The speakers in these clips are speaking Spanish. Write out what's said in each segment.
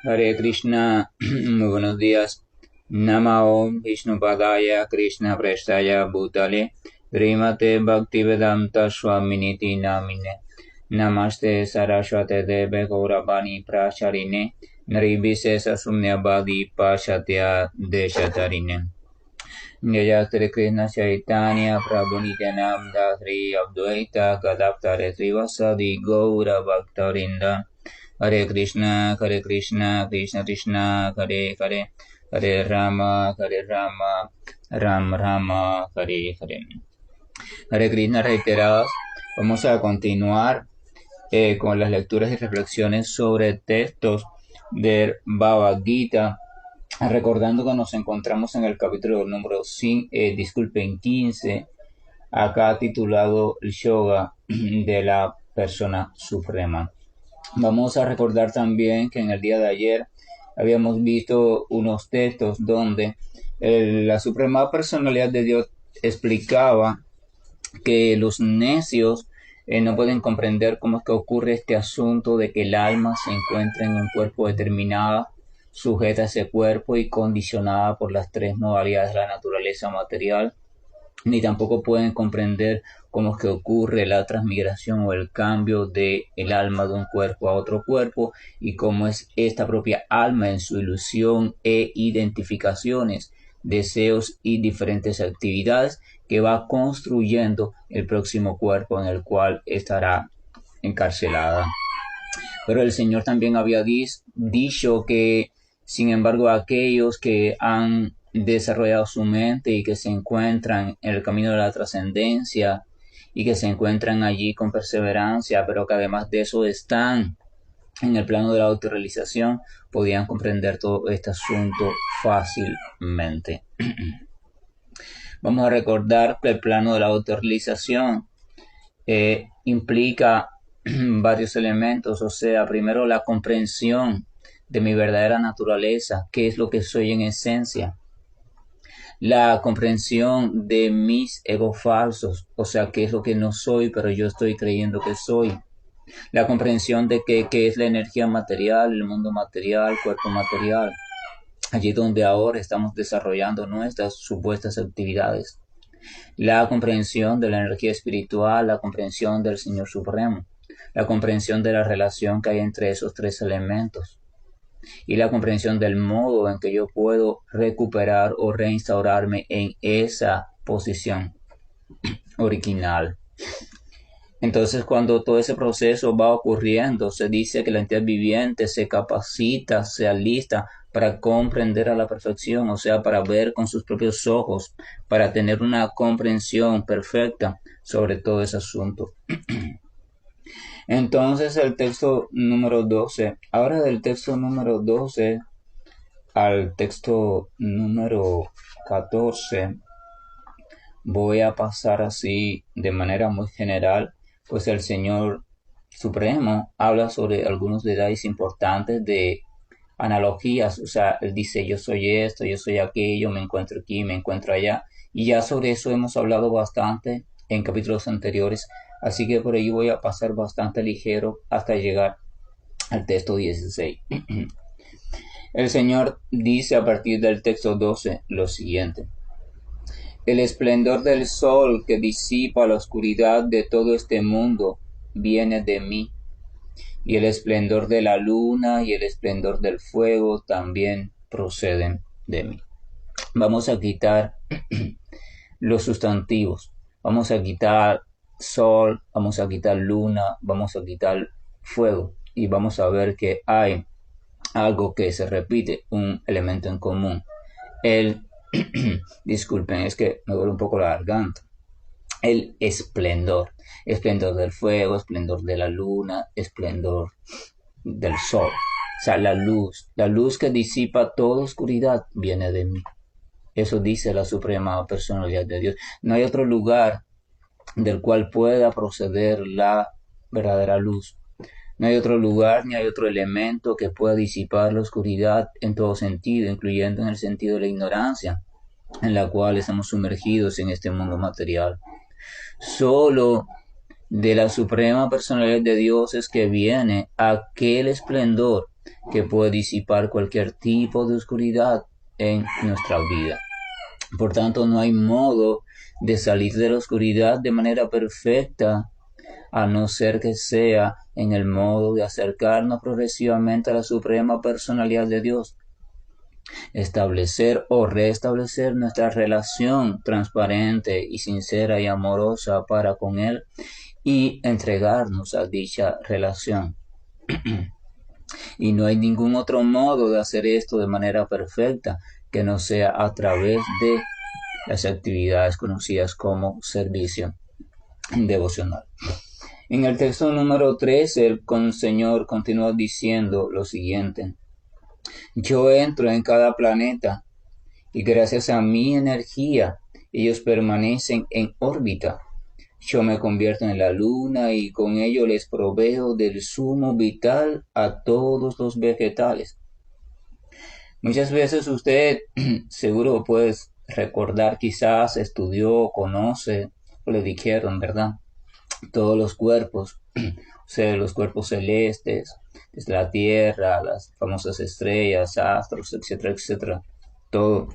Hare Krishna, muy buenos días. Namao Vishnupadaya Krishna Prestaya Bhutale Srimate Bhaktivedanta Swaminiti Namine Namaste Saraswate Deve Gauravani Pracharine Nirvise Sumnyabadi Pashatya Deshatarine Jaya Sri Krishna Chaitanya Prabhu Nityananda Sri Advaita Gadaptare Srivasadi Gaura Bhaktarinda Hare Krishna, Krishna Krishna, Hare Hare, Hare Rama, Ram Rama, Hare Hare. Hare Krishna reiteradas. Vamos a continuar con las lecturas y reflexiones sobre textos del Bhagavad Gita, recordando que nos encontramos en el capítulo número 15, acá titulado el Yoga de la Persona Suprema. Vamos a recordar también que en el día de ayer habíamos visto unos textos donde la Suprema Personalidad de Dios explicaba que los necios no pueden comprender cómo es que ocurre este asunto de que el alma se encuentra en un cuerpo determinado, sujeta a ese cuerpo y condicionada por las tres modalidades de la naturaleza material, ni tampoco pueden comprender cómo es que ocurre la transmigración o el cambio del alma de un cuerpo a otro cuerpo y cómo es esta propia alma en su ilusión e identificaciones, deseos y diferentes actividades que va construyendo el próximo cuerpo en el cual estará encarcelada. Pero el Señor también había dicho que, sin embargo, aquellos que han desarrollado su mente y que se encuentran en el camino de la trascendencia y que se encuentran allí con perseverancia, pero que además de eso están en el plano de la autorrealización, podían comprender todo este asunto fácilmente. Vamos a recordar que el plano de la autorrealización implica varios elementos, o sea, primero la comprensión de mi verdadera naturaleza, qué es lo que soy en esencia, la comprensión de mis egos falsos, o sea, qué es lo que no soy, pero yo estoy creyendo que soy, la comprensión de qué es la energía material, el mundo material, el cuerpo material, allí donde ahora estamos desarrollando nuestras supuestas actividades, la comprensión de la energía espiritual, la comprensión del Señor Supremo, la comprensión de la relación que hay entre esos tres elementos y la comprensión del modo en que yo puedo recuperar o reinstaurarme en esa posición original. Entonces, cuando todo ese proceso va ocurriendo, se dice que la entidad viviente se capacita, se alista para comprender a la perfección, o sea, para ver con sus propios ojos, para tener una comprensión perfecta sobre todo ese asunto. Entonces, el texto número 12, ahora del texto número 12 al texto número 14, voy a pasar así de manera muy general, pues el Señor Supremo habla sobre algunos detalles importantes de analogías, o sea, él dice yo soy esto, yo soy aquello, me encuentro aquí, me encuentro allá, y ya sobre eso hemos hablado bastante en capítulos anteriores, así que por ello voy a pasar bastante ligero hasta llegar al texto 16. El Señor dice a partir del texto 12 lo siguiente: el esplendor del sol que disipa la oscuridad de todo este mundo viene de mí, y el esplendor de la luna y el esplendor del fuego también proceden de mí. Vamos a quitar los sustantivos, vamos a quitar sol, vamos a quitar luna, vamos a quitar fuego y vamos a ver que hay algo que se repite, un elemento en común. Disculpen, es que me duele un poco la garganta. El esplendor, esplendor del fuego, esplendor de la luna, esplendor del sol. O sea, la luz que disipa toda oscuridad viene de mí. Eso dice la Suprema Personalidad de Dios. No hay otro lugar del cual pueda proceder la verdadera luz. No hay otro lugar ni hay otro elemento que pueda disipar la oscuridad en todo sentido, incluyendo en el sentido de la ignorancia, en la cual estamos sumergidos en este mundo material. Solo de la Suprema Personalidad de Dios es que viene aquel esplendor que puede disipar cualquier tipo de oscuridad en nuestra vida. Por tanto, no hay modo de salir de la oscuridad de manera perfecta, a no ser que sea en el modo de acercarnos progresivamente a la suprema personalidad de Dios, establecer o restablecer nuestra relación transparente y sincera y amorosa para con Él y entregarnos a dicha relación. Y no hay ningún otro modo de hacer esto de manera perfecta que no sea a través de las actividades conocidas como servicio devocional. En el texto número 13, el Señor continúa diciendo lo siguiente: yo entro en cada planeta y gracias a mi energía ellos permanecen en órbita. Yo me convierto en la luna y con ello les proveo del zumo vital a todos los vegetales. Muchas veces usted seguro puede recordar, quizás estudió, conoce, o le dijeron, ¿verdad? Todos los cuerpos, o sea, los cuerpos celestes, desde la Tierra, las famosas estrellas, astros, etcétera, etcétera, todo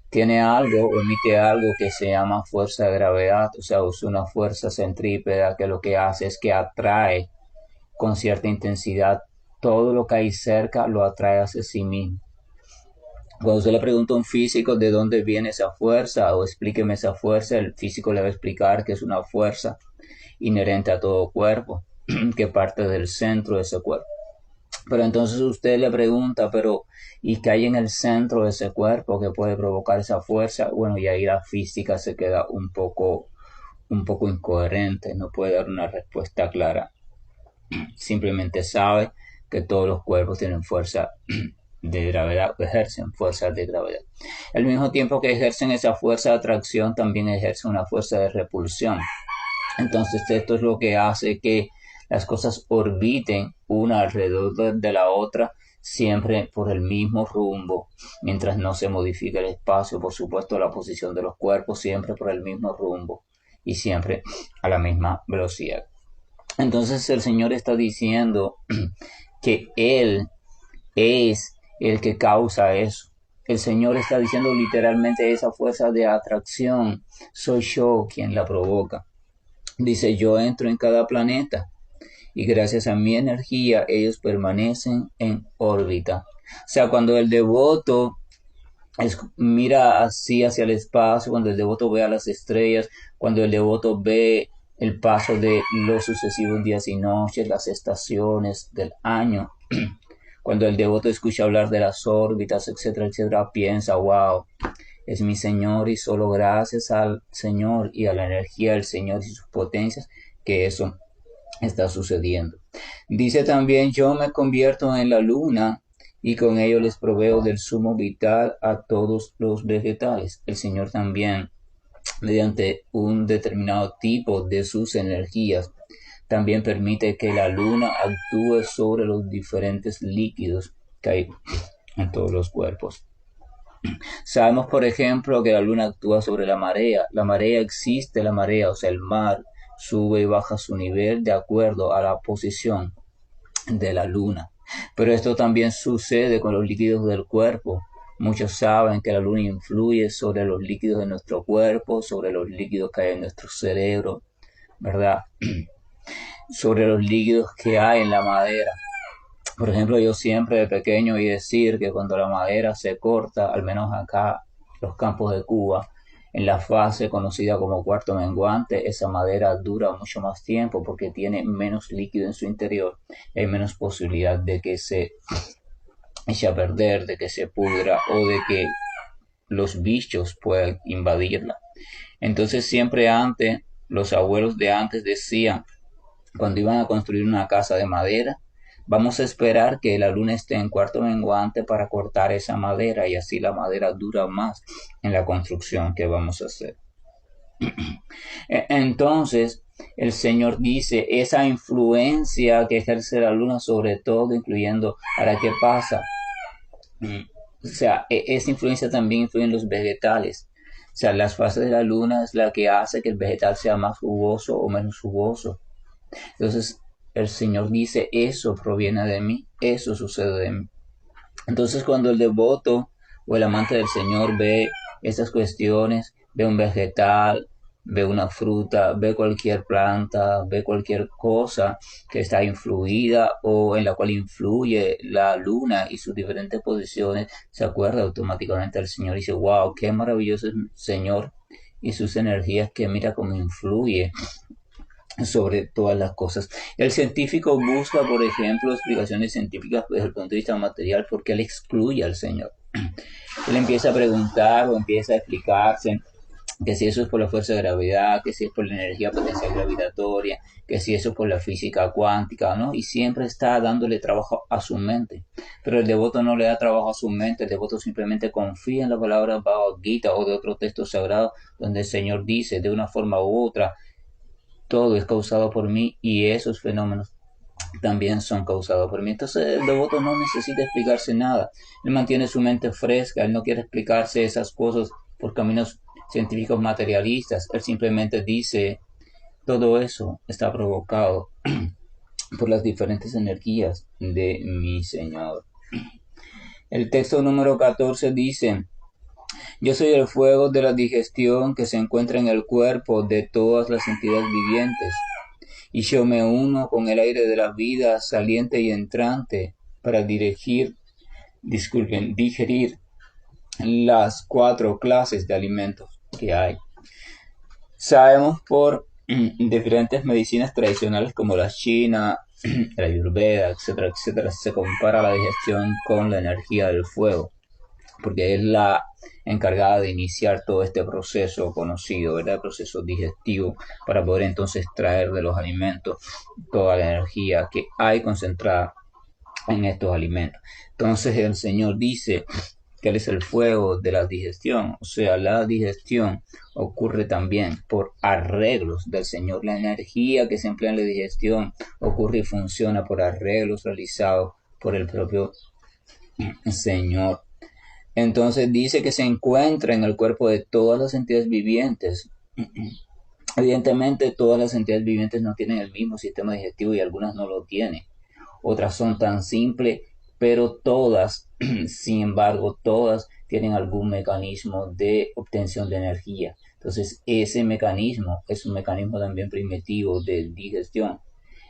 tiene algo o emite algo que se llama fuerza de gravedad, o sea, es una fuerza centrípeta que lo que hace es que atrae con cierta intensidad todo lo que hay cerca, lo atrae hacia sí mismo. Cuando usted le pregunta a un físico de dónde viene esa fuerza o explíqueme esa fuerza, el físico le va a explicar que es una fuerza inherente a todo cuerpo, que parte del centro de ese cuerpo. Pero entonces usted le pregunta, pero ¿y qué hay en el centro de ese cuerpo que puede provocar esa fuerza? Bueno, y ahí la física se queda un poco incoherente, no puede dar una respuesta clara. Simplemente sabe que todos los cuerpos tienen fuerza de gravedad, ejercen fuerzas de gravedad. Al mismo tiempo que ejercen esa fuerza de atracción, también ejercen una fuerza de repulsión. Entonces esto es lo que hace que las cosas orbiten una alrededor de la otra, siempre por el mismo rumbo, mientras no se modifique el espacio, por supuesto la posición de los cuerpos, siempre por el mismo rumbo y siempre a la misma velocidad. Entonces el Señor está diciendo que Él es el que causa eso. El Señor está diciendo literalmente esa fuerza de atracción, soy yo quien la provoca. Dice, yo entro en cada planeta y gracias a mi energía ellos permanecen en órbita. O sea, cuando el devoto mira así hacia el espacio, cuando el devoto ve a las estrellas, cuando el devoto ve el paso de los sucesivos días y noches, las estaciones del año, cuando el devoto escucha hablar de las órbitas, etcétera, etcétera, piensa, wow, es mi Señor y solo gracias al Señor y a la energía del Señor y sus potencias que eso está sucediendo. Dice también, yo me convierto en la luna y con ello les proveo del zumo vital a todos los vegetales. El Señor también, mediante un determinado tipo de sus energías, también permite que la luna actúe sobre los diferentes líquidos que hay en todos los cuerpos. Sabemos, por ejemplo, que la luna actúa sobre la marea. La marea existe, la marea, o sea, el mar sube y baja su nivel de acuerdo a la posición de la luna. Pero esto también sucede con los líquidos del cuerpo. Muchos saben que la luna influye sobre los líquidos de nuestro cuerpo, sobre los líquidos que hay en nuestro cerebro, ¿verdad? Sobre los líquidos que hay en la madera. Por ejemplo, yo siempre de pequeño oí decir que cuando la madera se corta, al menos acá, los campos de Cuba, en la fase conocida como cuarto menguante, esa madera dura mucho más tiempo porque tiene menos líquido en su interior y hay menos posibilidad de que se eche a perder, de que se pudra o de que los bichos puedan invadirla. Entonces siempre antes, los abuelos de antes decían, cuando iban a construir una casa de madera, vamos a esperar que la luna esté en cuarto menguante para cortar esa madera y así la madera dura más en la construcción que vamos a hacer. Entonces, el Señor dice, esa influencia que ejerce la luna sobre todo, incluyendo, ¿para qué pasa? O sea, esa influencia también influye en los vegetales. O sea, las fases de la luna es la que hace que el vegetal sea más jugoso o menos jugoso. Entonces, el Señor dice, eso proviene de mí, eso sucede de mí. Entonces cuando el devoto o el amante del Señor ve estas cuestiones, ve un vegetal, ve una fruta, ve cualquier planta, ve cualquier cosa que está influida o en la cual influye la luna y sus diferentes posiciones, se acuerda automáticamente del Señor y dice, wow, qué maravilloso es el Señor y sus energías, que mira cómo influye sobre todas las cosas. El científico busca, por ejemplo, explicaciones científicas desde el punto de vista material porque él excluye al Señor. Él empieza a preguntar o empieza a explicarse que si eso es por la fuerza de gravedad, que si es por la energía potencial gravitatoria, que si eso es por la física cuántica, ¿no? Y siempre está dándole trabajo a su mente. Pero el devoto no le da trabajo a su mente, el devoto simplemente confía en la palabra Bhagavad Gita o de otro texto sagrado donde el Señor dice de una forma u otra, todo es causado por mí y esos fenómenos también son causados por mí. Entonces el devoto no necesita explicarse nada. Él mantiene su mente fresca, él no quiere explicarse esas cosas por caminos científicos materialistas. Él simplemente dice, todo eso está provocado por las diferentes energías de mi Señor. El texto número 14 dice, yo soy el fuego de la digestión que se encuentra en el cuerpo de todas las entidades vivientes, y yo me uno con el aire de la vida saliente y entrante para digerir las 4 clases de alimentos que hay. Sabemos por diferentes medicinas tradicionales como la china, la ayurveda, etcétera, etcétera, se compara la digestión con la energía del fuego, porque es la encargada de iniciar todo este proceso conocido, ¿verdad? Proceso digestivo, para poder entonces extraer de los alimentos toda la energía que hay concentrada en estos alimentos. Entonces el Señor dice que Él es el fuego de la digestión, o sea, la digestión ocurre también por arreglos del Señor. La energía que se emplea en la digestión ocurre y funciona por arreglos realizados por el propio Señor. Entonces dice que se encuentra en el cuerpo de todas las entidades vivientes. Evidentemente todas las entidades vivientes no tienen el mismo sistema digestivo y algunas no lo tienen. Otras son tan simples, pero todas, sin embargo, todas tienen algún mecanismo de obtención de energía. Entonces ese mecanismo es un mecanismo también primitivo de digestión.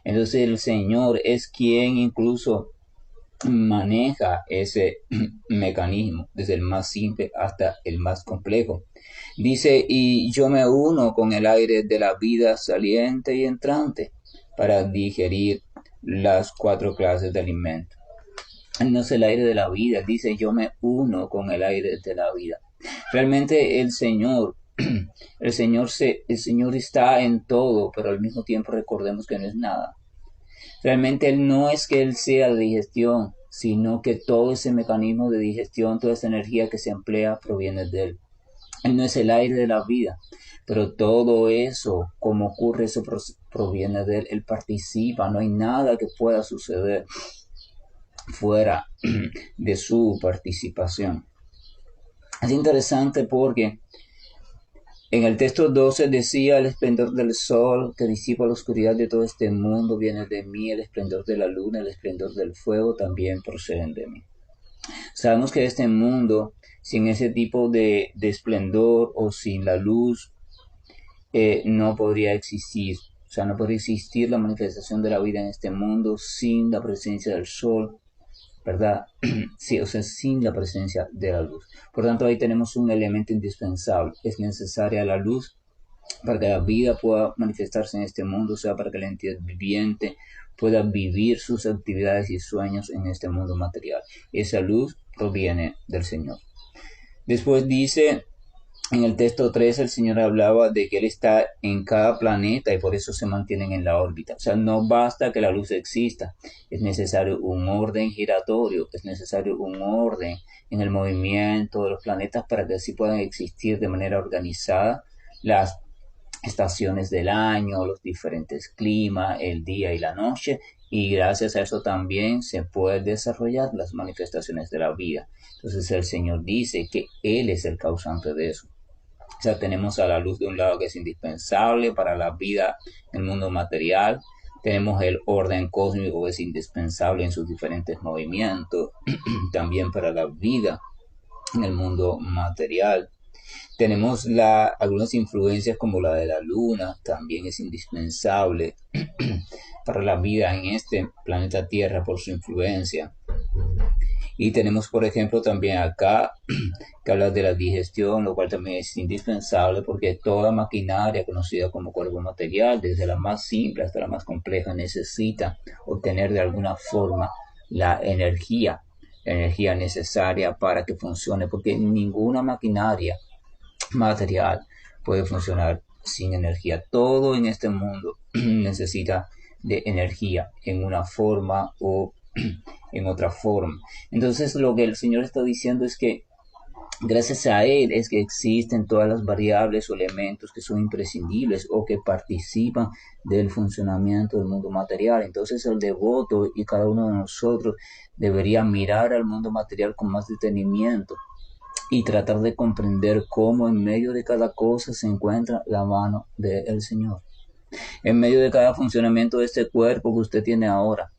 Entonces el Señor es quien incluso maneja ese mecanismo, desde el más simple hasta el más complejo. Dice, y yo me uno con el aire de la vida saliente y entrante para digerir las 4 clases de alimentos. No es el aire de la vida, dice, yo me uno con el aire de la vida. Realmente el Señor, el Señor está en todo, pero al mismo tiempo recordemos que no es nada. Realmente Él no es que Él sea de digestión, sino que todo ese mecanismo de digestión, toda esa energía que se emplea proviene de Él. Él no es el aire de la vida, pero todo eso, como ocurre, eso proviene de Él. Él participa, no hay nada que pueda suceder fuera de su participación. Es interesante porque en el texto 12 decía, el esplendor del sol que disipa la oscuridad de todo este mundo viene de mí, el esplendor de la luna, el esplendor del fuego también proceden de mí. Sabemos que este mundo, sin ese tipo de esplendor o sin la luz, no podría existir. O sea, no podría existir la manifestación de la vida en este mundo sin la presencia del sol, ¿verdad? Sí, o sea, sin la presencia de la luz. Por tanto, ahí tenemos un elemento indispensable. Es necesaria la luz para que la vida pueda manifestarse en este mundo, o sea, para que la entidad viviente pueda vivir sus actividades y sueños en este mundo material. Esa luz proviene del Señor. Después dice, en el texto 3 el Señor hablaba de que Él está en cada planeta y por eso se mantienen en la órbita. O sea, no basta que la luz exista, es necesario un orden giratorio, es necesario un orden en el movimiento de los planetas para que así puedan existir de manera organizada las estaciones del año, los diferentes climas, el día y la noche, y gracias a eso también se pueden desarrollar las manifestaciones de la vida. Entonces el Señor dice que Él es el causante de eso. O sea, tenemos a la luz de un lado que es indispensable para la vida en el mundo material. Tenemos el orden cósmico que es indispensable en sus diferentes movimientos, también para la vida en el mundo material. Tenemos algunas influencias como la de la luna, también es indispensable para la vida en este planeta Tierra por su influencia. Y tenemos, por ejemplo, también acá que habla de la digestión, lo cual también es indispensable porque toda maquinaria conocida como cuerpo material, desde la más simple hasta la más compleja, necesita obtener de alguna forma la energía necesaria para que funcione, porque ninguna maquinaria material puede funcionar sin energía. Todo en este mundo necesita de energía en una forma o en otra forma. Entonces lo que el Señor está diciendo es que gracias a Él es que existen todas las variables o elementos que son imprescindibles o que participan del funcionamiento del mundo material. Entonces el devoto y cada uno de nosotros debería mirar al mundo material con más detenimiento y tratar de comprender cómo en medio de cada cosa se encuentra la mano del Señor. En medio de cada funcionamiento de este cuerpo que usted tiene ahora,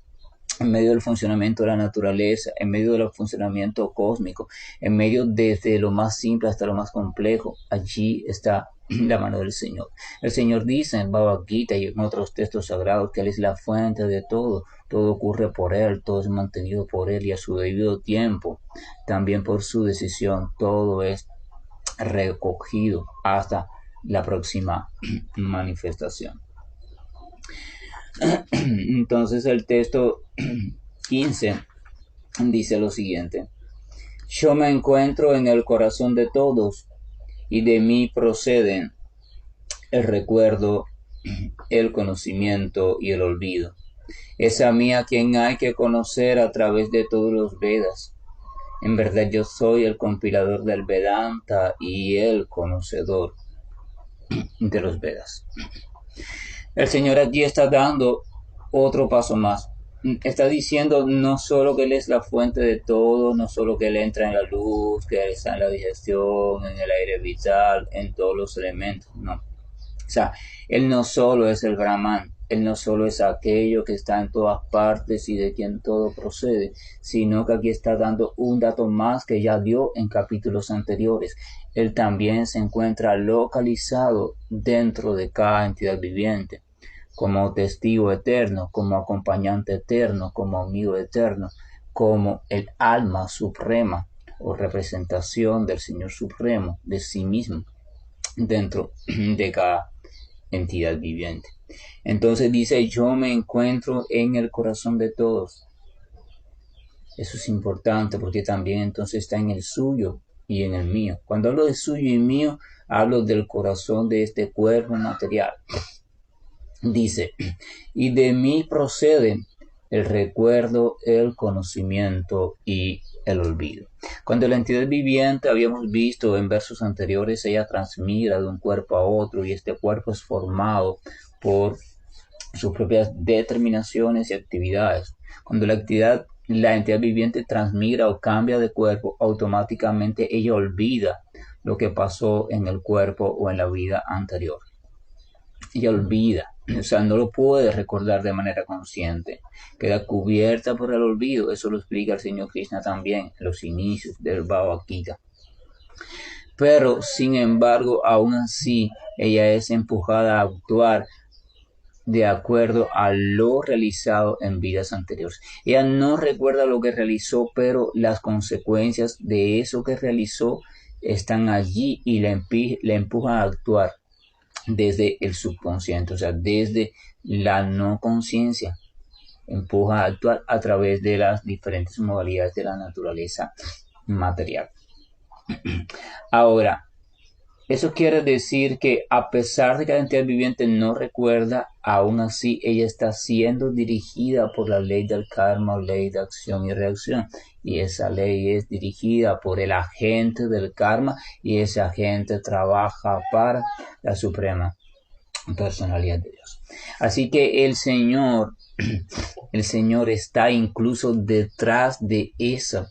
en medio del funcionamiento de la naturaleza, en medio del funcionamiento cósmico, en medio desde lo más simple hasta lo más complejo, allí está la mano del Señor. El Señor dice en Bhagavad Gita y en otros textos sagrados que Él es la fuente de todo ocurre por Él, todo es mantenido por Él y a su debido tiempo, también por su decisión, todo es recogido hasta la próxima manifestación. Entonces el texto 15 dice lo siguiente: yo me encuentro en el corazón de todos y de mí proceden el recuerdo, el conocimiento y el olvido. Es a mí a quien hay que conocer a través de todos los Vedas. En verdad yo soy el compilador del Vedanta y el conocedor de los Vedas. El Señor aquí está dando otro paso más. Está diciendo no solo que Él es la fuente de todo, no solo que Él entra en la luz, que Él está en la digestión, en el aire vital, en todos los elementos, no. O sea, Él no solo es el Brahman, Él no solo es aquello que está en todas partes y de quien todo procede, sino que aquí está dando un dato más que ya dio en capítulos anteriores. Él también se encuentra localizado dentro de cada entidad viviente, como testigo eterno, como acompañante eterno, como amigo eterno, como el alma suprema o representación del Señor Supremo, de sí mismo, dentro de cada entidad viviente. Entonces dice, yo me encuentro en el corazón de todos. Eso es importante porque también entonces está en el suyo y en el mío. Cuando hablo de suyo y mío, hablo del corazón de este cuerpo material. Dice, y de mí proceden el recuerdo, el conocimiento y el olvido. Cuando la entidad viviente, habíamos visto en versos anteriores, ella transmira de un cuerpo a otro y este cuerpo es formado por sus propias determinaciones y actividades. Cuando la entidad viviente transmigra o cambia de cuerpo, automáticamente ella olvida lo que pasó en el cuerpo o en la vida anterior. Ella olvida, o sea, no lo puede recordar de manera consciente, queda cubierta por el olvido. Eso lo explica el Señor Krishna también en los inicios del Bhagavad Gita. Pero, sin embargo, aún así, ella es empujada a actuar de acuerdo a lo realizado en vidas anteriores. Ella no recuerda lo que realizó, pero las consecuencias de eso que realizó están allí y la empujan a actuar desde el subconsciente, o sea, desde la no conciencia, empuja a actuar a través de las diferentes modalidades de la naturaleza material. Ahora, eso quiere decir que a pesar de que la entidad viviente no recuerda, aún así ella está siendo dirigida por la ley del karma o ley de acción y reacción. Y esa ley es dirigida por el agente del karma y ese agente trabaja para la suprema personalidad de Dios. Así que el Señor está incluso detrás de eso.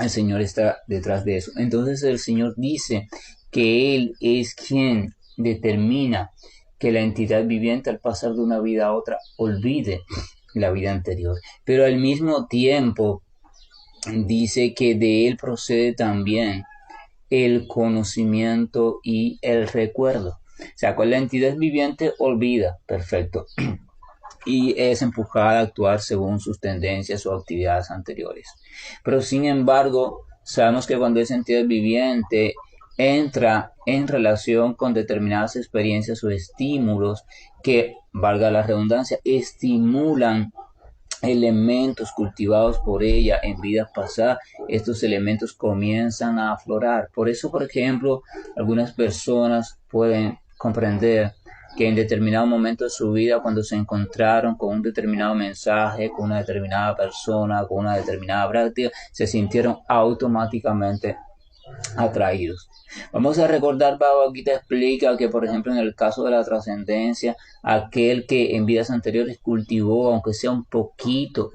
El Señor está detrás de eso. Entonces el Señor dice que Él es quien determina que la entidad viviente al pasar de una vida a otra olvide la vida anterior. Pero al mismo tiempo dice que de él procede también el conocimiento y el recuerdo. O sea, con la entidad viviente olvida, perfecto, y es empujada a actuar según sus tendencias o actividades anteriores. Pero sin embargo, sabemos que cuando esa entidad viviente entra en relación con determinadas experiencias o estímulos que, valga la redundancia, estimulan elementos cultivados por ella en vidas pasadas, estos elementos comienzan a aflorar. Por eso, por ejemplo, algunas personas pueden comprender que en determinado momento de su vida, cuando se encontraron con un determinado mensaje, con una determinada persona, con una determinada práctica, se sintieron automáticamente atraídos. Vamos a recordar, Bhagavad Gita explica que, por ejemplo, en el caso de la trascendencia, aquel que en vidas anteriores cultivó, aunque sea un poquito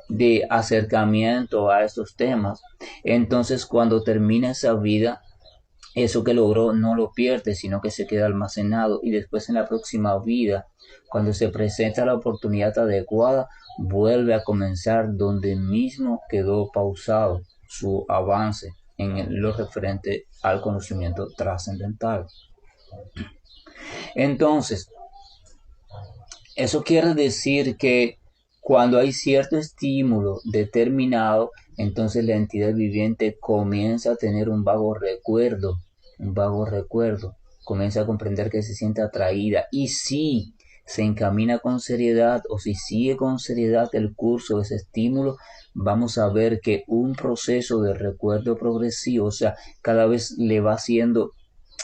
de acercamiento a estos temas, entonces cuando termina esa vida, eso que logró no lo pierde, sino que se queda almacenado y después en la próxima vida, cuando se presenta la oportunidad adecuada, vuelve a comenzar donde mismo quedó pausado su avance en lo referente al conocimiento trascendental. Entonces, eso quiere decir que cuando hay cierto estímulo determinado, entonces la entidad viviente comienza a tener un vago recuerdo, comienza a comprender que se siente atraída y si se encamina con seriedad o si sigue con seriedad el curso de ese estímulo, vamos a ver que un proceso de recuerdo progresivo, o sea, cada vez le va siendo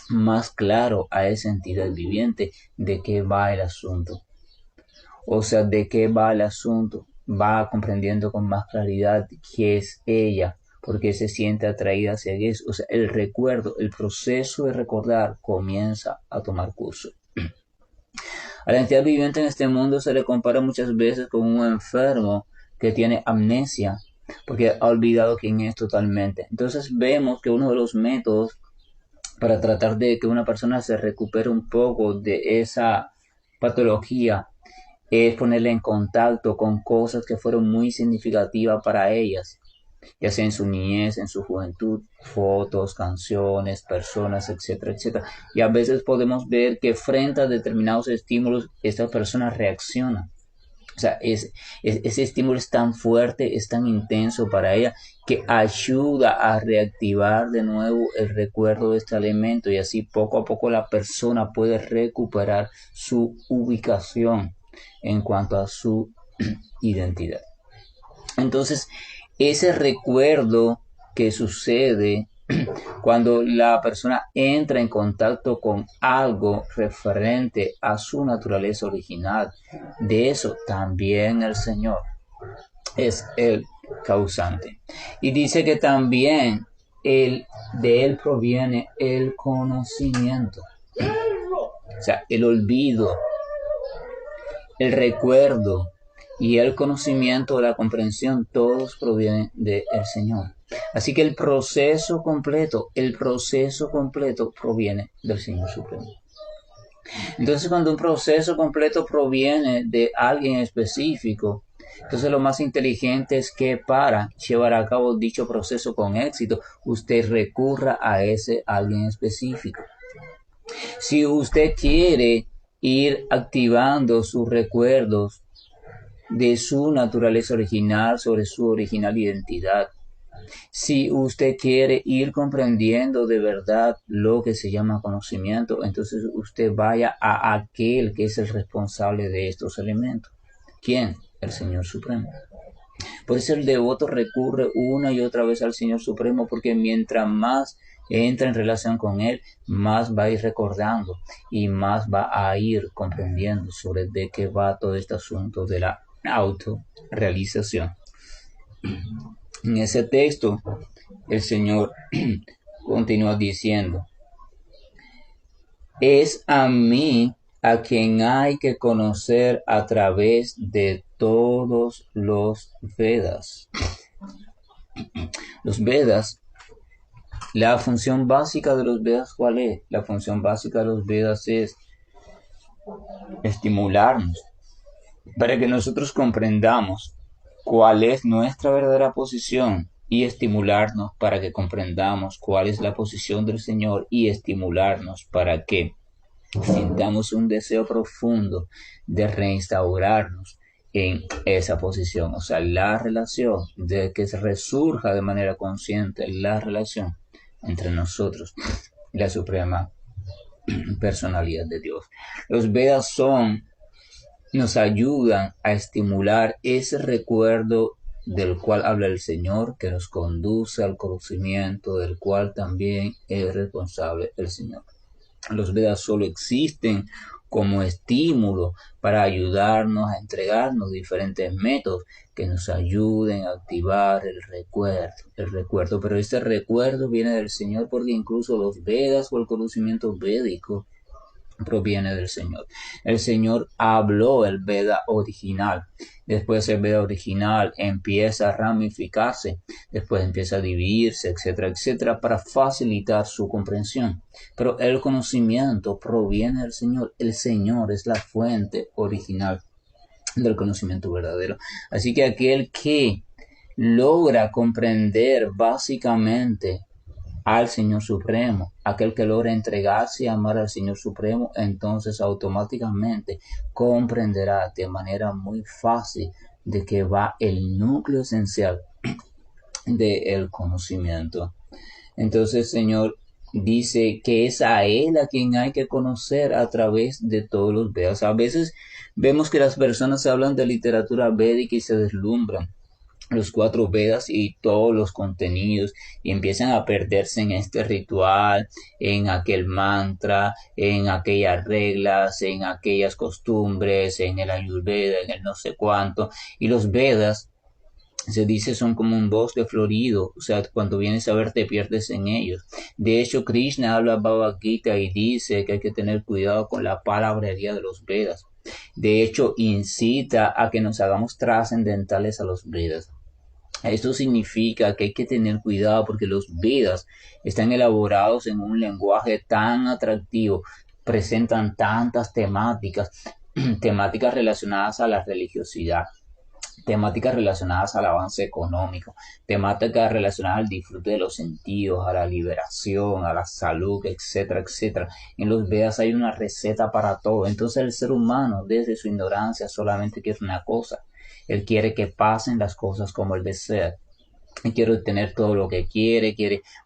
más claro a esa entidad viviente de qué va el asunto. O sea, de qué va el asunto. Va comprendiendo con más claridad qué es ella, porque se siente atraída hacia eso. O sea, el recuerdo, el proceso de recordar comienza a tomar curso. A la entidad viviente en este mundo se le compara muchas veces con un enfermo que tiene amnesia, porque ha olvidado quién es totalmente. Entonces vemos que uno de los métodos para tratar de que una persona se recupere un poco de esa patología es ponerle en contacto con cosas que fueron muy significativas para ellas, ya sea en su niñez, en su juventud, fotos, canciones, personas, etcétera, etcétera. Y a veces podemos ver que frente a determinados estímulos, esta persona reacciona. O sea, ese estímulo es tan fuerte, es tan intenso para ella, que ayuda a reactivar de nuevo el recuerdo de este elemento y así poco a poco la persona puede recuperar su ubicación en cuanto a su identidad. Entonces, ese recuerdo que sucede cuando la persona entra en contacto con algo referente a su naturaleza original, de eso también el Señor es el causante. Y dice que también de él proviene el conocimiento, o sea, el olvido, el recuerdo y el conocimiento, la comprensión, todos provienen del Señor. Así que el proceso completo proviene del Señor Supremo. Entonces, cuando un proceso completo proviene de alguien específico, entonces lo más inteligente es que para llevar a cabo dicho proceso con éxito, usted recurra a ese alguien específico. Si usted quiere ir activando sus recuerdos de su naturaleza original sobre su original identidad, si usted quiere ir comprendiendo de verdad lo que se llama conocimiento, entonces usted vaya a aquel que es el responsable de estos elementos. ¿Quién? El Señor Supremo. Por eso el devoto recurre una y otra vez al Señor Supremo, porque mientras más entra en relación con Él, más va a ir recordando y más va a ir comprendiendo sobre de qué va todo este asunto de la autorrealización. En ese texto, el Señor continúa diciendo, es a mí a quien hay que conocer a través de todos los Vedas. Los Vedas La función básica de los Vedas, ¿cuál es? La función básica de los Vedas es estimularnos para que nosotros comprendamos cuál es nuestra verdadera posición y estimularnos para que comprendamos cuál es la posición del Señor y estimularnos para que sintamos un deseo profundo de reinstaurarnos en esa posición, o sea, la relación, de que se resurja de manera consciente la relación entre nosotros y la suprema personalidad de Dios. Los Vedas nos ayudan a estimular ese recuerdo del cual habla el Señor, que nos conduce al conocimiento del cual también es responsable el Señor. Los Vedas solo existen como estímulo para ayudarnos a entregarnos diferentes métodos que nos ayuden a activar el recuerdo, pero este recuerdo viene del Señor porque incluso los Vedas o el conocimiento védico proviene del Señor. El Señor habló el Veda original. Después el Veda original empieza a ramificarse, después empieza a dividirse, etcétera, etcétera, para facilitar su comprensión. Pero el conocimiento proviene del Señor. El Señor es la fuente original del conocimiento verdadero. Así que aquel que logra comprender básicamente al Señor Supremo, aquel que logra entregarse y amar al Señor Supremo, entonces automáticamente comprenderá de manera muy fácil de que va el núcleo esencial del conocimiento. Entonces el Señor dice que es a Él a quien hay que conocer a través de todos los Vedas. A veces vemos que las personas hablan de literatura védica y se deslumbran los cuatro Vedas y todos los contenidos y empiezan a perderse en este ritual, en aquel mantra, en aquellas reglas, en aquellas costumbres, en el Ayurveda, en el no sé cuánto. Y los Vedas, se dice, son como un bosque florido, o sea, cuando vienes a ver te pierdes en ellos. De hecho, Krishna habla Bhagavad Gita y dice que hay que tener cuidado con la palabrería de los Vedas. De hecho, incita a que nos hagamos trascendentales a los Vedas. Esto significa que hay que tener cuidado porque los Vedas están elaborados en un lenguaje tan atractivo, presentan tantas temáticas, temáticas relacionadas a la religiosidad, temáticas relacionadas al avance económico, temáticas relacionadas al disfrute de los sentidos, a la liberación, a la salud, etcétera, etcétera. En los Vedas hay una receta para todo. Entonces el ser humano, desde su ignorancia, solamente quiere una cosa. Él quiere que pasen las cosas como él desea. Quiere obtener todo lo que quiere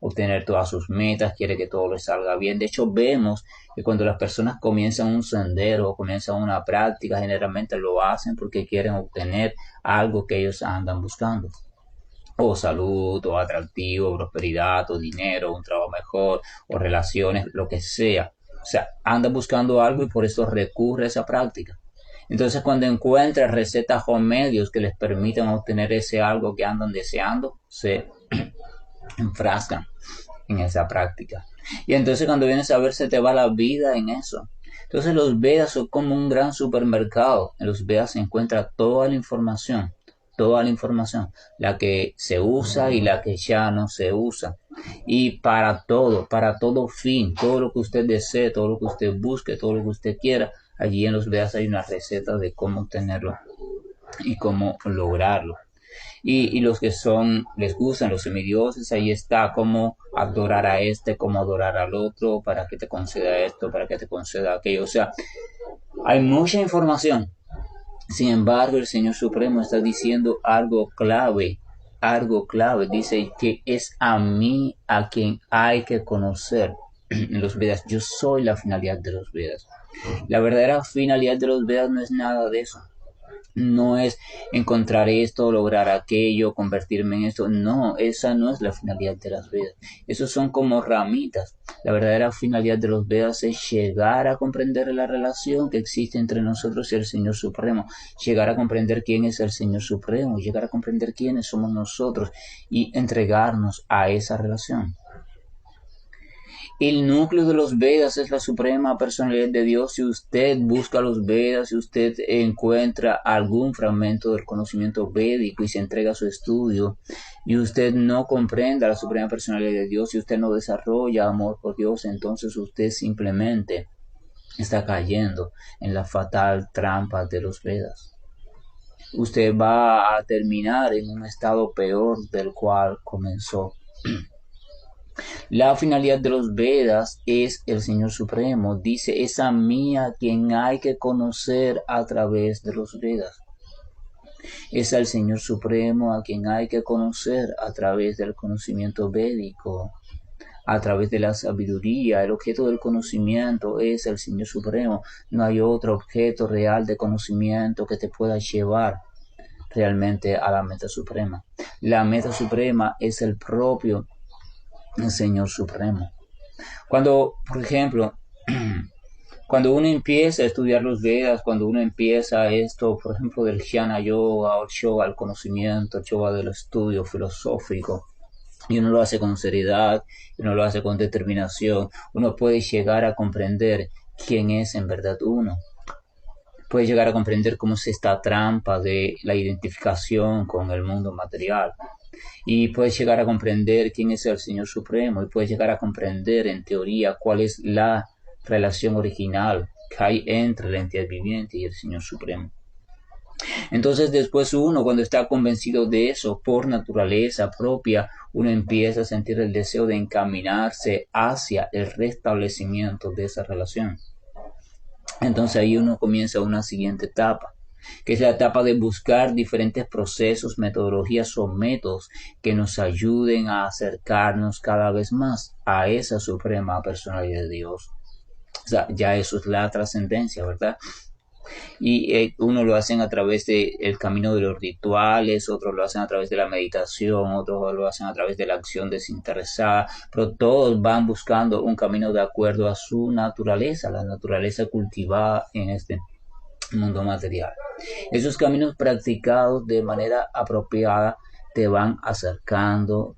obtener todas sus metas, quiere que todo le salga bien. De hecho, vemos que cuando las personas comienzan un sendero o comienzan una práctica, generalmente lo hacen porque quieren obtener algo que ellos andan buscando. O salud, o atractivo, prosperidad, o dinero, un trabajo mejor, o relaciones, lo que sea. O sea, andan buscando algo y por eso recurre a esa práctica. Entonces, cuando encuentran recetas o medios que les permitan obtener ese algo que andan deseando, se enfrascan en esa práctica. Y entonces, cuando vienes a ver, se te va la vida en eso. Entonces, los Vedas son como un gran supermercado. En los Vedas se encuentra toda la información, la que se usa y la que ya no se usa. Y para todo fin, todo lo que usted desee, todo lo que usted busque, todo lo que usted quiera, allí en los Vedas hay una receta de cómo obtenerlo y cómo lograrlo. Y los que les gustan los semidioses, ahí está cómo adorar a este, cómo adorar al otro, para que te conceda esto, para que te conceda aquello. O sea, hay mucha información. Sin embargo, el Señor Supremo está diciendo algo clave. Dice que es a mí a quien hay que conocer en los Vedas. Yo soy la finalidad de los Vedas. La verdadera finalidad de los Vedas no es nada de eso. No es encontrar esto, lograr aquello, convertirme en esto. No, esa no es la finalidad de las Vedas. Esos son como ramitas. La verdadera finalidad de los Vedas es llegar a comprender la relación que existe entre nosotros y el Señor Supremo. Llegar a comprender quién es el Señor Supremo. Llegar a comprender quiénes somos nosotros y entregarnos a esa relación. El núcleo de los Vedas es la suprema personalidad de Dios. Si usted busca los Vedas, si usted encuentra algún fragmento del conocimiento védico y se entrega a su estudio, y usted no comprenda la suprema personalidad de Dios, si usted no desarrolla amor por Dios, entonces usted simplemente está cayendo en la fatal trampa de los Vedas. Usted va a terminar en un estado peor del cual comenzó. La finalidad de los Vedas es el Señor Supremo. Dice, es a mí a quien hay que conocer a través de los Vedas. Es al Señor Supremo a quien hay que conocer a través del conocimiento védico, a través de la sabiduría. El objeto del conocimiento es el Señor Supremo. No hay otro objeto real de conocimiento que te pueda llevar realmente a la meta suprema. La meta suprema es el propio Señor Supremo. Cuando, por ejemplo, cuando uno empieza a estudiar los Vedas, cuando uno empieza esto, por ejemplo, del Jnana Yoga o el yoga del conocimiento, el yoga del estudio filosófico, y uno lo hace con seriedad, uno lo hace con determinación, uno puede llegar a comprender quién es en verdad uno. Puede llegar a comprender cómo es esta trampa de la identificación con el mundo material. Y puedes llegar a comprender quién es el Señor Supremo y puedes llegar a comprender en teoría cuál es la relación original que hay entre la entidad viviente y el Señor Supremo. Entonces después uno, cuando está convencido de eso, por naturaleza propia, uno empieza a sentir el deseo de encaminarse hacia el restablecimiento de esa relación. Entonces ahí uno comienza una siguiente etapa, que es la etapa de buscar diferentes procesos, metodologías o métodos que nos ayuden a acercarnos cada vez más a esa suprema personalidad de Dios. O sea, ya eso es la trascendencia, ¿verdad? Y uno lo hacen a través del camino de los rituales, otros lo hacen a través de la meditación, otros lo hacen a través de la acción desinteresada, pero todos van buscando un camino de acuerdo a su naturaleza, la naturaleza cultivada en este mundo material. Esos caminos practicados de manera apropiada te van acercando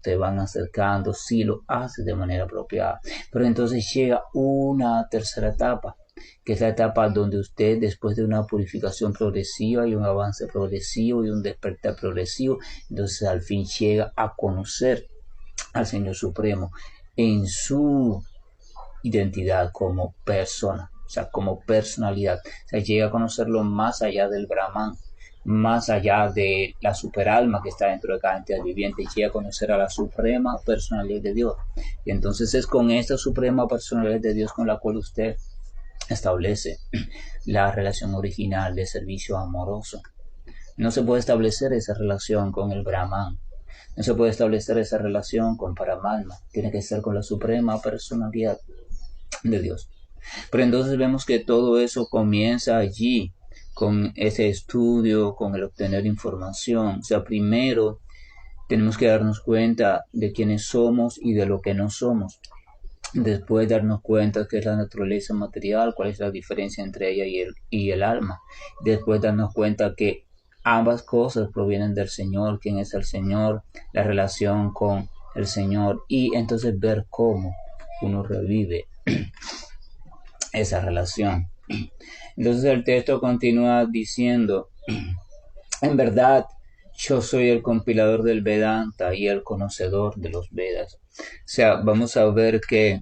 si lo haces de manera apropiada. Pero entonces llega una tercera etapa, que es la etapa donde usted, después de una purificación progresiva y un avance progresivo y un despertar progresivo, entonces al fin llega a conocer al Señor Supremo en su identidad como persona, o sea, como personalidad. O sea, llega a conocerlo más allá del Brahman, más allá de la superalma que está dentro de cada entidad viviente, llega a conocer a la suprema personalidad de Dios. Y entonces es con esta suprema personalidad de Dios con la cual usted establece la relación original de servicio amoroso. No se puede establecer esa relación con el Brahman, no se puede establecer esa relación con Paramatma, tiene que ser con la suprema personalidad de Dios. Pero entonces vemos que todo eso comienza allí, con ese estudio, con el obtener información. O sea, primero tenemos que darnos cuenta de quiénes somos y de lo que no somos. Después darnos cuenta qué es la naturaleza material, cuál es la diferencia entre ella y el alma. Después darnos cuenta que ambas cosas provienen del Señor, quién es el Señor, la relación con el Señor, y entonces ver cómo uno revive esa relación. Entonces el texto continúa diciendo, en verdad, yo soy el compilador del Vedanta y el conocedor de los Vedas. O sea, vamos a ver que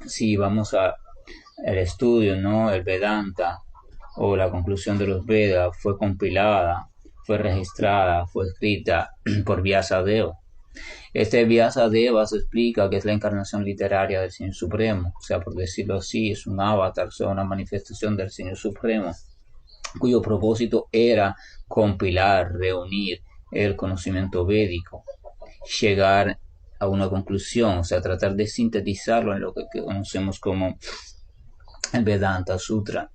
si vamos al estudio, ¿no? El Vedanta o la conclusión de los Vedas fue compilada, fue registrada, fue escrita por Vyasadeva. Este Vyasadeva se explica que es la encarnación literaria del Señor Supremo, o sea, por decirlo así, es un avatar, o sea, una manifestación del Señor Supremo, cuyo propósito era compilar, reunir el conocimiento védico, llegar a una conclusión, o sea, tratar de sintetizarlo en lo que conocemos como el Vedanta Sutra.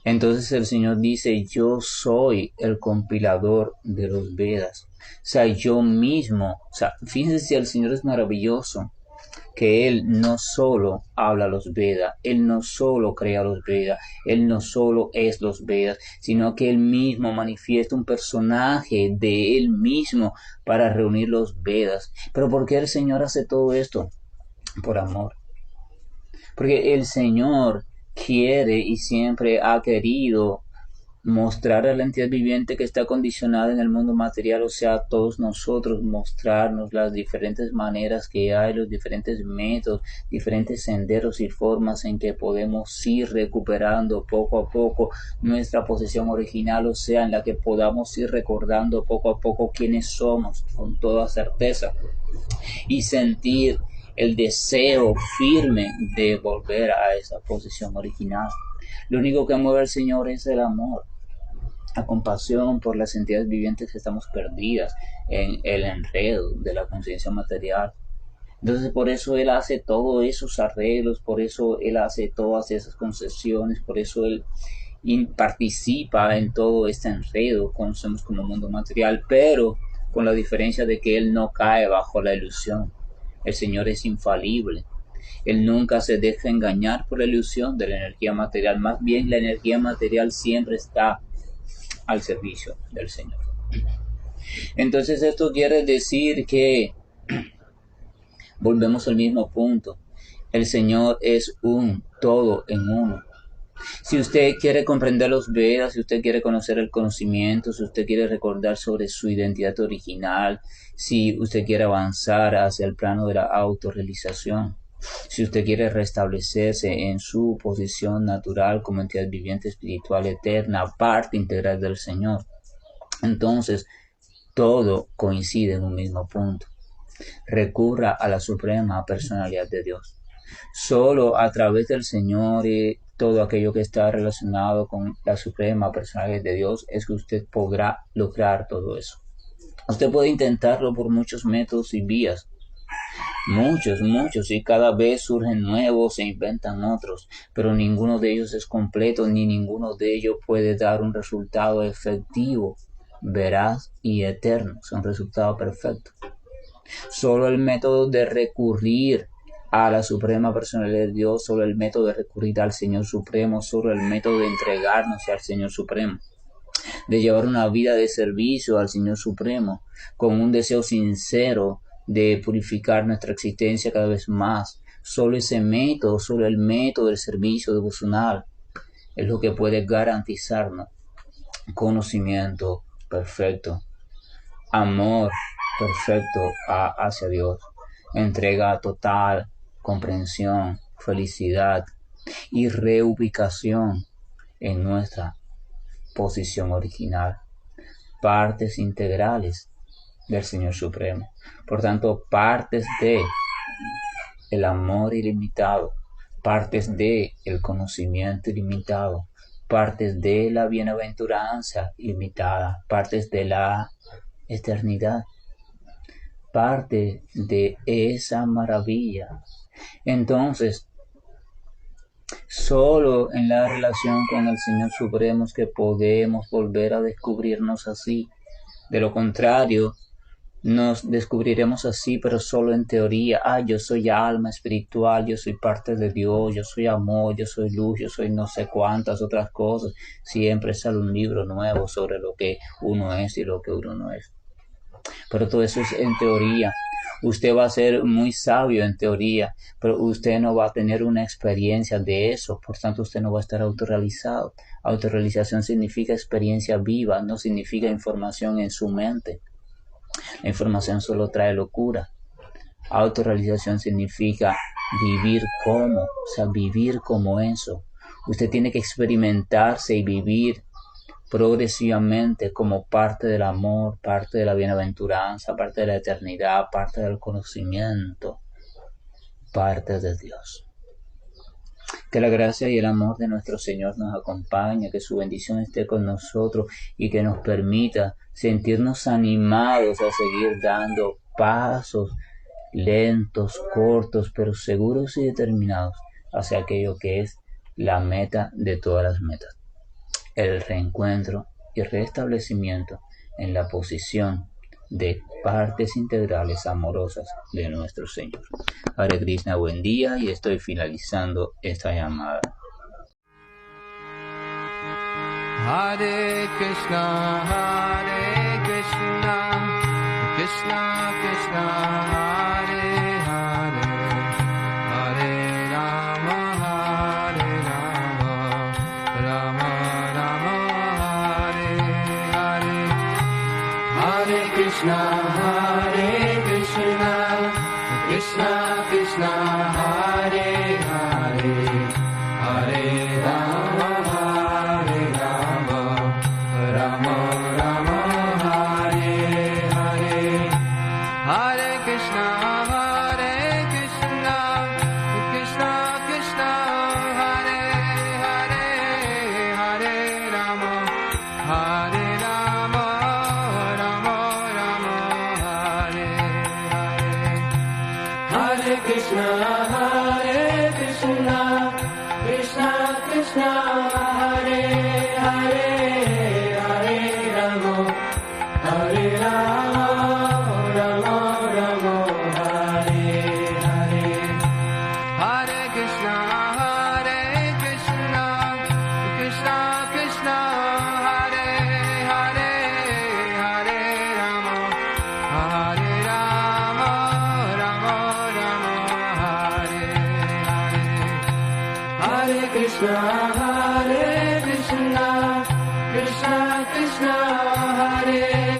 Entonces el Señor dice, yo soy el compilador de los Vedas. O sea, yo mismo, o sea, fíjense si el Señor es maravilloso, que Él no solo habla los Vedas, Él no solo crea los Vedas, Él no solo es los Vedas, sino que Él mismo manifiesta un personaje de Él mismo para reunir los Vedas. Pero ¿por qué el Señor hace todo esto? por amor. Porque el Señor quiere y siempre ha querido mostrar a la entidad viviente que está condicionada en el mundo material, o sea, a todos nosotros, mostrarnos las diferentes maneras que hay, los diferentes métodos, diferentes senderos y formas en que podemos ir recuperando poco a poco nuestra posesión original, o sea, en la que podamos ir recordando poco a poco quiénes somos con toda certeza y sentir el deseo firme de volver a esa posición original. Lo único que mueve al Señor es el amor, la compasión por las entidades vivientes que estamos perdidas en el enredo de la conciencia material. Entonces por eso Él hace todos esos arreglos, por eso Él hace todas esas concesiones, por eso Él participa en todo este enredo que conocemos como mundo material, pero con la diferencia de que Él no cae bajo la ilusión. El Señor es infalible. Él nunca se deja engañar por la ilusión de la energía material. Más bien la energía material siempre está al servicio del Señor. Entonces esto quiere decir que volvemos al mismo punto. El Señor es un todo en uno. Si usted quiere comprender los Vedas, si usted quiere conocer el conocimiento, si usted quiere recordar sobre su identidad original, si usted quiere avanzar hacia el plano de la autorrealización, si usted quiere restablecerse en su posición natural como entidad viviente espiritual eterna, parte integral del Señor, entonces todo coincide en un mismo punto. Recurra a la suprema personalidad de Dios. Solo a través del Señor y todo aquello que está relacionado con la suprema personalidad de Dios es que usted podrá lograr todo eso. Usted puede intentarlo por muchos métodos y vías, muchos, y cada vez surgen nuevos, se inventan otros, pero ninguno de ellos es completo, ni ninguno de ellos puede dar un resultado efectivo, veraz y eterno, es un resultado perfecto. Solo el método de recurrir a la suprema personalidad de Dios, solo el método de recurrir al Señor Supremo, solo el método de entregarnos al Señor Supremo, de llevar una vida de servicio al Señor Supremo, con un deseo sincero de purificar nuestra existencia cada vez más. Solo ese método, solo el método del servicio devocional es lo que puede garantizarnos conocimiento perfecto, amor perfecto hacia Dios, entrega total, comprensión, felicidad y reubicación en nuestra posición original, partes integrales del Señor Supremo. Por tanto, partes de el amor ilimitado, partes de el conocimiento ilimitado, partes de la bienaventuranza ilimitada, partes de la eternidad, parte de esa maravilla. Entonces, solo en la relación con el Señor Supremo es que podemos volver a descubrirnos así. De lo contrario, nos descubriremos así, pero solo en teoría. Yo soy alma espiritual, yo soy parte de Dios, yo soy amor, yo soy luz, yo soy no sé cuántas otras cosas. Siempre sale un libro nuevo sobre lo que uno es y lo que uno no es. Pero todo eso es en teoría. Usted va a ser muy sabio en teoría, pero usted no va a tener una experiencia de eso, por tanto usted no va a estar autorrealizado. Autorrealización significa experiencia viva, no significa información en su mente. La información solo trae locura. Autorrealización significa vivir como eso. Usted tiene que experimentarse y vivir progresivamente como parte del amor, parte de la bienaventuranza, parte de la eternidad, parte del conocimiento, parte de Dios. Que la gracia y el amor de nuestro Señor nos acompañe, que su bendición esté con nosotros y que nos permita sentirnos animados a seguir dando pasos lentos, cortos, pero seguros y determinados hacia aquello que es la meta de todas las metas, el reencuentro y restablecimiento en la posición de partes integrales amorosas de nuestro Señor. Hare Krishna, buen día, y estoy finalizando esta llamada. Hare Krishna, Krishna Krishna, Hare Hare, Krishna, Hare